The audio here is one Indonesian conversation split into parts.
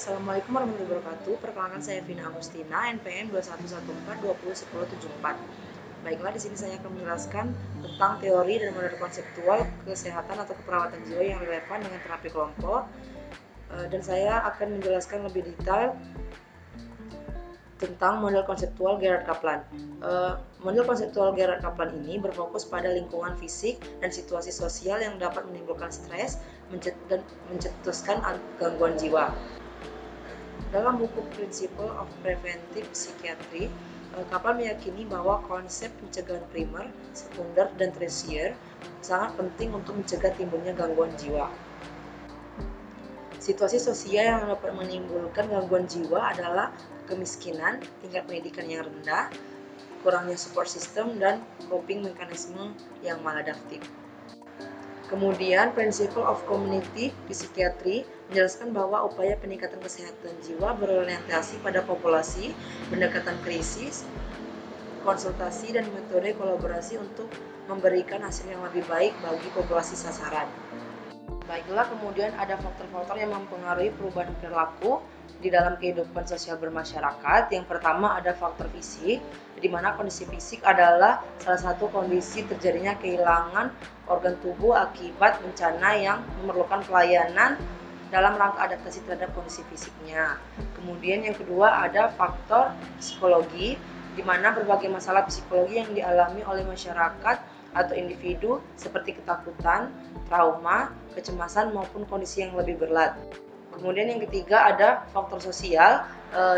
Assalamualaikum warahmatullahi wabarakatuh. Perkenalkan saya Vina Agustina, NPM 2114201074. Baiklah, di sini saya akan menjelaskan tentang teori dan model konseptual kesehatan atau keperawatan jiwa yang relevan dengan terapi kelompok. Dan saya akan menjelaskan lebih detail tentang model konseptual Gerard Kaplan. Model konseptual Gerard Kaplan ini berfokus pada lingkungan fisik dan situasi sosial yang dapat menimbulkan stres dan mencetuskan gangguan jiwa. Dalam buku Principle of Preventive Psychiatry, Kaplan meyakini bahwa konsep pencegahan primer, sekunder, dan tersier sangat penting untuk mencegah timbulnya gangguan jiwa. Situasi sosial yang dapat menimbulkan gangguan jiwa adalah kemiskinan, tingkat pendidikan yang rendah, kurangnya support system, dan coping mekanisme yang maladaptif. Kemudian, Principle of Community di psikiatri menjelaskan bahwa upaya peningkatan kesehatan jiwa berorientasi pada populasi, pendekatan krisis, konsultasi, dan metode kolaborasi untuk memberikan hasil yang lebih baik bagi populasi sasaran. Baiklah, kemudian ada faktor-faktor yang mempengaruhi perubahan perilaku di dalam kehidupan sosial bermasyarakat. Yang pertama ada faktor fisik, di mana kondisi fisik adalah salah satu kondisi terjadinya kehilangan organ tubuh akibat bencana yang memerlukan pelayanan dalam rangka adaptasi terhadap kondisi fisiknya. Kemudian yang kedua ada faktor psikologi, di mana berbagai masalah psikologi yang dialami oleh masyarakat atau individu seperti ketakutan, trauma, kecemasan maupun kondisi yang lebih berat. Kemudian yang ketiga ada faktor sosial,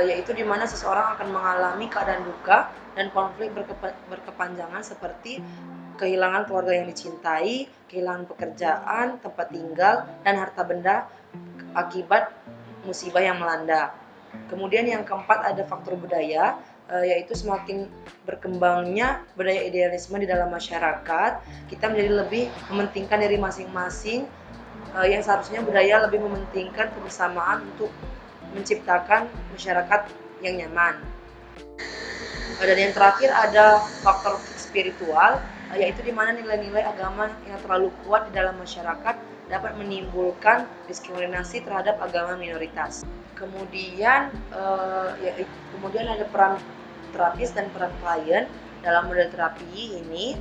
yaitu di mana seseorang akan mengalami keadaan duka dan konflik berkepanjangan seperti kehilangan keluarga yang dicintai, kehilangan pekerjaan, tempat tinggal, dan harta benda akibat musibah yang melanda. Kemudian yang keempat ada faktor budaya, yaitu semakin berkembangnya budaya idealisme di dalam masyarakat, kita menjadi lebih mementingkan diri masing-masing, yang seharusnya budaya lebih mementingkan kebersamaan untuk menciptakan masyarakat yang nyaman. Dan yang terakhir ada faktor spiritual, yaitu di mana nilai-nilai agama yang terlalu kuat di dalam masyarakat dapat menimbulkan diskriminasi terhadap agama minoritas. Kemudian ada peran terapis dan peran klien dalam model terapi ini,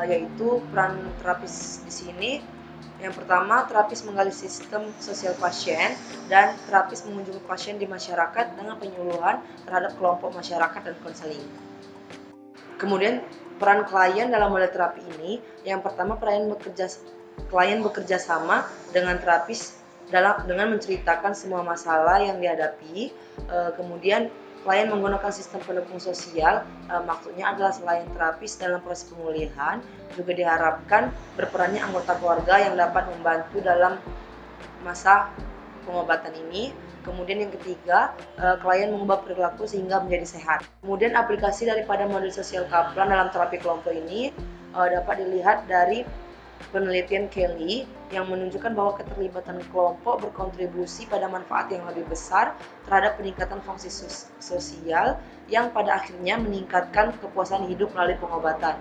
yaitu peran terapis di sini. Yang pertama, terapis menggali sistem sosial pasien, dan terapis mengunjungi pasien di masyarakat dengan penyuluhan terhadap kelompok masyarakat dan konseling. Kemudian peran klien dalam model terapi ini, yang pertama klien bekerja sama dengan terapis dengan menceritakan semua masalah yang dihadapi. Kemudian klien menggunakan sistem pendukung sosial, maksudnya adalah selain terapis dalam proses pemulihan, juga diharapkan berperannya anggota keluarga yang dapat membantu dalam masa pengobatan ini. Kemudian yang ketiga, klien mengubah perilaku sehingga menjadi sehat. Kemudian aplikasi daripada model sosial Kaplan dalam terapi kelompok ini dapat dilihat dari penelitian Kelly yang menunjukkan bahwa keterlibatan kelompok berkontribusi pada manfaat yang lebih besar terhadap peningkatan fungsi sosial yang pada akhirnya meningkatkan kepuasan hidup melalui pengobatan.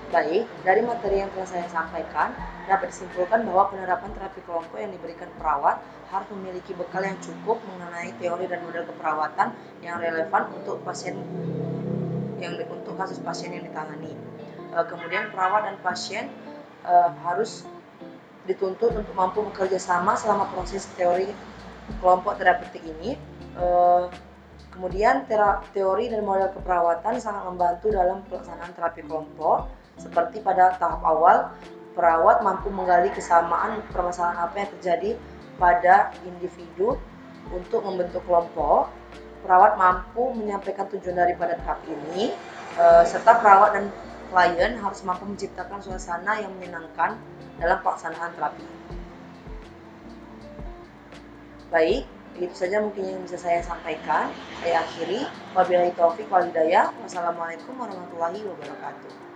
Baik, dari materi yang telah saya sampaikan, dapat disimpulkan bahwa penerapan terapi kelompok yang diberikan perawat harus memiliki bekal yang cukup mengenai teori dan model keperawatan yang relevan untuk kasus pasien yang ditangani. Kemudian perawat dan pasien harus dituntut untuk mampu bekerja sama selama proses teori kelompok terapeutik ini. Kemudian teori dan model keperawatan sangat membantu dalam pelaksanaan terapi kelompok. Seperti pada tahap awal, perawat mampu menggali kesamaan permasalahan apa yang terjadi pada individu untuk membentuk kelompok. Perawat mampu menyampaikan tujuan daripada terapi ini, serta perawat dan klien harus mampu menciptakan suasana yang menyenangkan dalam pelaksanaan terapi. Baik, itu saja mungkin yang bisa saya sampaikan. Saya akhiri. Wabillahi taufik wal hidayah. Wassalamualaikum warahmatullahi wabarakatuh.